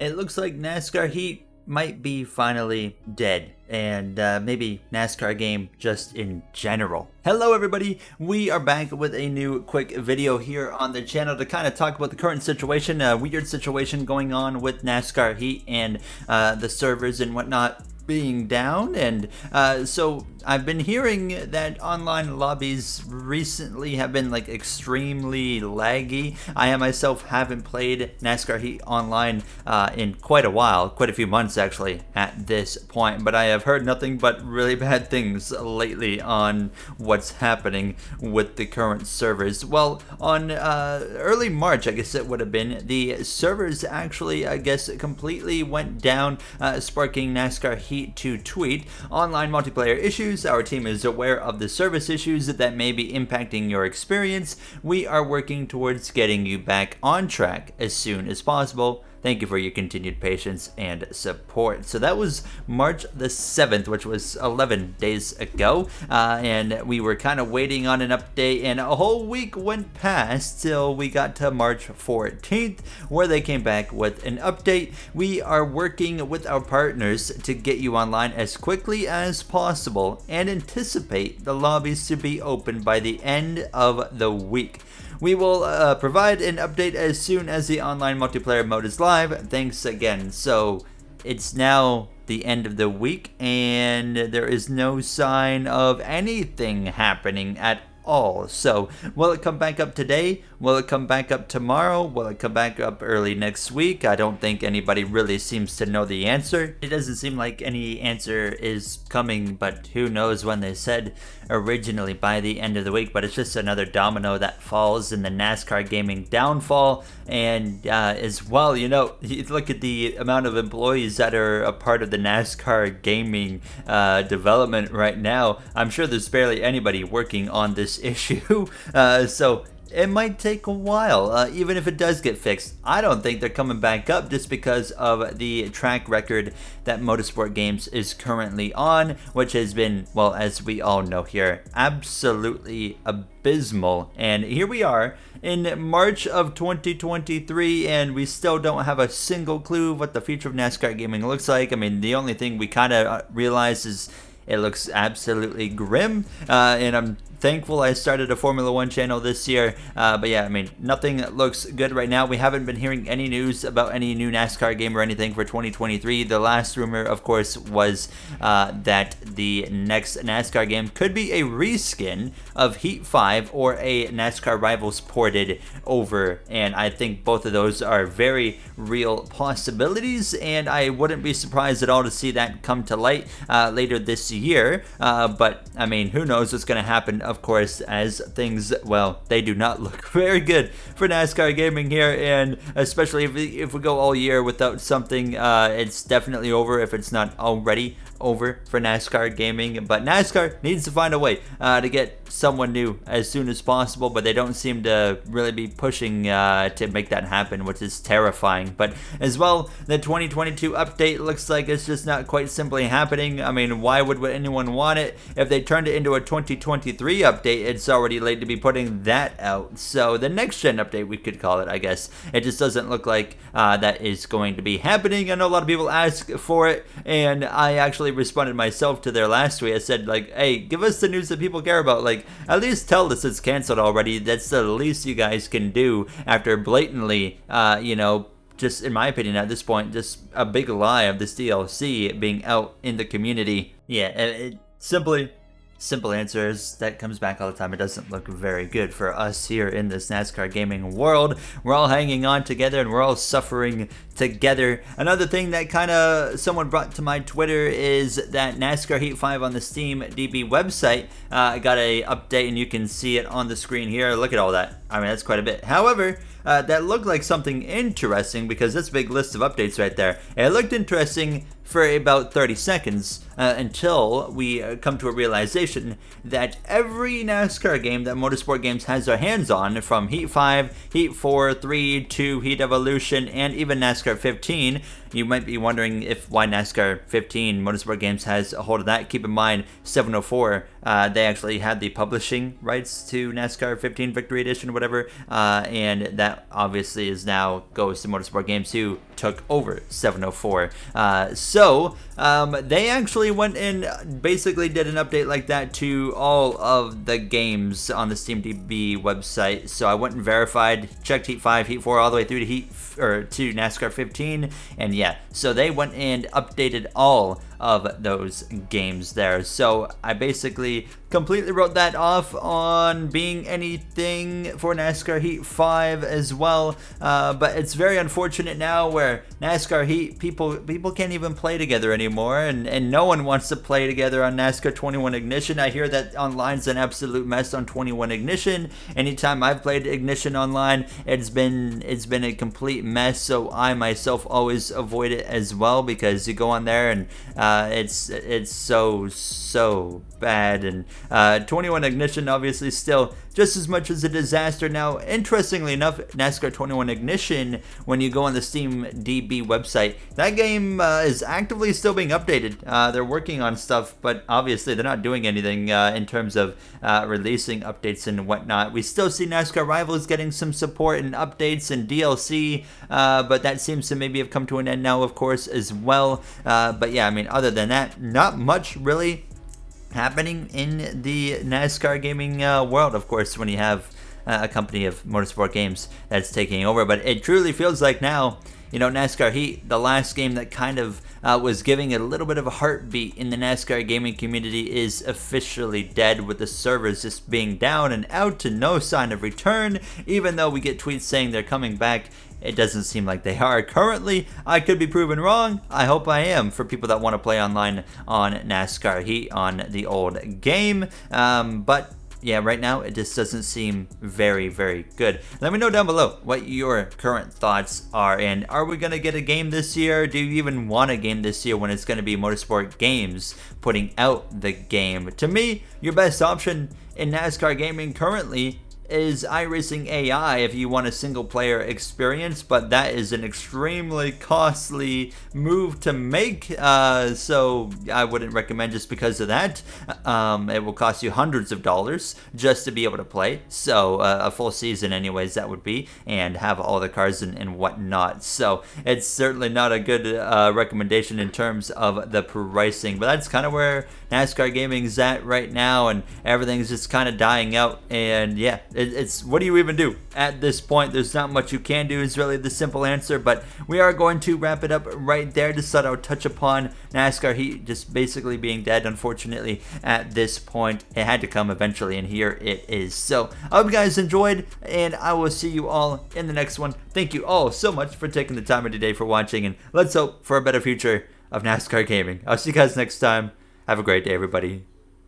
It looks like NASCAR Heat might be finally dead, and maybe NASCAR game just in general. Hello everybody, we are back with a new quick video here on the channel to kind of talk about the current situation, a weird situation going on with NASCAR Heat and the servers and whatnot being down. And so I've been hearing that online lobbies recently have been like extremely laggy. I myself haven't played NASCAR Heat online in quite a while, quite a few months actually at this point, but I have heard nothing but really bad things lately on what's happening with the current servers. Well, on early March, I guess it would have been, the servers actually, I guess, completely went down, sparking NASCAR Heat to tweet, "Online multiplayer issues. Our team is aware of the service issues that may be impacting your experience. We are working towards getting you back on track as soon as possible. Thank you for your continued patience and support." So that was March the 7th, which was 11 days ago. And we were kind of waiting on an update, and a whole week went past till we got to March 14th, where they came back with an update. "We are working with our partners to get you online as quickly as possible and anticipate the lobbies to be open by the end of the week. We will provide an update as soon as the online multiplayer mode is live. Thanks again." So it's now the end of the week, and there is no sign of anything happening at all. So will it come back up today? Will it come back up tomorrow? Will it come back up early next week? I don't think anybody really seems to know the answer. It doesn't seem like any answer is coming, but who knows when. They said originally by the end of the week, but it's just another domino that falls in the NASCAR gaming downfall. And as well, you know, you look at the amount of employees that are a part of the NASCAR gaming development right now. I'm sure there's barely anybody working on this issue. So it might take a while, even if it does get fixed. I don't think they're coming back up just because of the track record that Motorsport Games is currently on, which has been, well, as we all know here, absolutely abysmal. And here we are in March of 2023, and we still don't have a single clue what the future of NASCAR gaming looks like. I mean, the only thing we kind of realize is it looks absolutely grim, and I'm thankful I started a Formula One channel this year, but yeah, I mean, nothing looks good right now. We haven't been hearing any news about any new NASCAR game or anything for 2023. The last rumor, of course, was that the next NASCAR game could be a reskin of Heat 5 or a NASCAR Rivals ported over, and I think both of those are very real possibilities, and I wouldn't be surprised at all to see that come to light later this year. But I mean, who knows what's going to happen, of course, as things, well, they do not look very good for NASCAR gaming here, and especially if we go all year without something, it's definitely over if it's not already over for NASCAR gaming. But NASCAR needs to find a way to get someone new as soon as possible, but they don't seem to really be pushing to make that happen, which is terrifying. But as well, the 2022 update looks like it's just not quite simply happening. I mean, why would anyone want it? If they turned it into a 2023 update, it's already late to be putting that out. So the next gen update, we could call it, I guess. It just doesn't look like that is going to be happening. I know a lot of people ask for it, and I actually responded myself to their last tweet. I said, like, hey, give us the news that people care about. Like, at least tell us it's canceled already. That's the least you guys can do after blatantly, you know, just in my opinion at this point, just a big lie of this DLC being out in the community. Yeah, simple answer is that comes back all the time. It doesn't look very good for us here in this NASCAR gaming world. We're all hanging on together and we're all suffering together. Another thing that kind of someone brought to my Twitter is that NASCAR Heat 5 on the Steam DB website got a update, and you can see it on the screen here. Look at all that. I mean, that's quite a bit. However, that looked like something interesting, because that's a big list of updates right there. It looked interesting for about 30 seconds until we come to a realization that every NASCAR game that Motorsport Games has their hands on, from Heat 5, Heat 4, 3, 2, Heat Evolution, and even NASCAR NASCAR 15. You might be wondering why NASCAR 15 Motorsport Games has a hold of that. Keep in mind, 704, they actually had the publishing rights to NASCAR 15 Victory Edition or whatever, and that obviously is now goes to Motorsport Games, who took over 704. So they actually went and basically did an update like that to all of the games on the SteamDB website. So I went and verified, checked Heat 5, Heat 4, all the way through to NASCAR 15, and yeah, so they went and updated all of those games there. So I basically completely wrote that off on being anything for NASCAR Heat 5 as well, but it's very unfortunate now where NASCAR Heat people can't even play together anymore, and no one wants to play together on NASCAR 21 Ignition. I hear that online's an absolute mess on 21 Ignition. Anytime I've played Ignition online, it's been a complete mess, so I myself always avoid it as well, because you go on there and it's so bad. And 21 Ignition obviously still just as much as a disaster. Now, interestingly enough, NASCAR 21 Ignition, when you go on the SteamDB website, that game is actively still being updated. They're working on stuff, but obviously they're not doing anything in terms of releasing updates and whatnot. We still see NASCAR Rivals getting some support and updates and DLC, but that seems to maybe have come to an end now, of course, as well. But yeah, I mean, other than that, not much really happening in the NASCAR gaming world, of course, when you have a company of Motorsport Games that's taking over. But it truly feels like now, you know, NASCAR Heat, the last game that kind of was giving it a little bit of a heartbeat in the NASCAR gaming community, is officially dead, with the servers just being down and out to no sign of return. Even though we get tweets saying they're coming back, it doesn't seem like they are currently. I could be proven wrong. I hope I am, for people that want to play online on NASCAR Heat on the old game. But yeah, right now it just doesn't seem very, very good. Let me know down below what your current thoughts are, and are we going to get a game this year? Do you even want a game this year when it's going to be Motorsport Games putting out the game? To me, your best option in NASCAR gaming currently is iRacing AI if you want a single player experience, but that is an extremely costly move to make, so I wouldn't recommend just because of that. It will cost you hundreds of dollars just to be able to play, so a full season anyways that would be, and have all the cars and whatnot. So it's certainly not a good recommendation in terms of the pricing, but that's kind of where NASCAR gaming's at right now, and everything's just kind of dying out. And yeah, it's what do you even do at this point? There's not much you can do, is really the simple answer. But we are going to wrap it up right there. Just thought I would touch upon NASCAR Heat just basically being dead, unfortunately, at this point. It had to come eventually, and here it is. So I hope you guys enjoyed, and I will see you all in the next one. Thank you all so much for taking the time of today for watching, and let's hope for a better future of NASCAR gaming. I'll see you guys next time. Have a great day, everybody.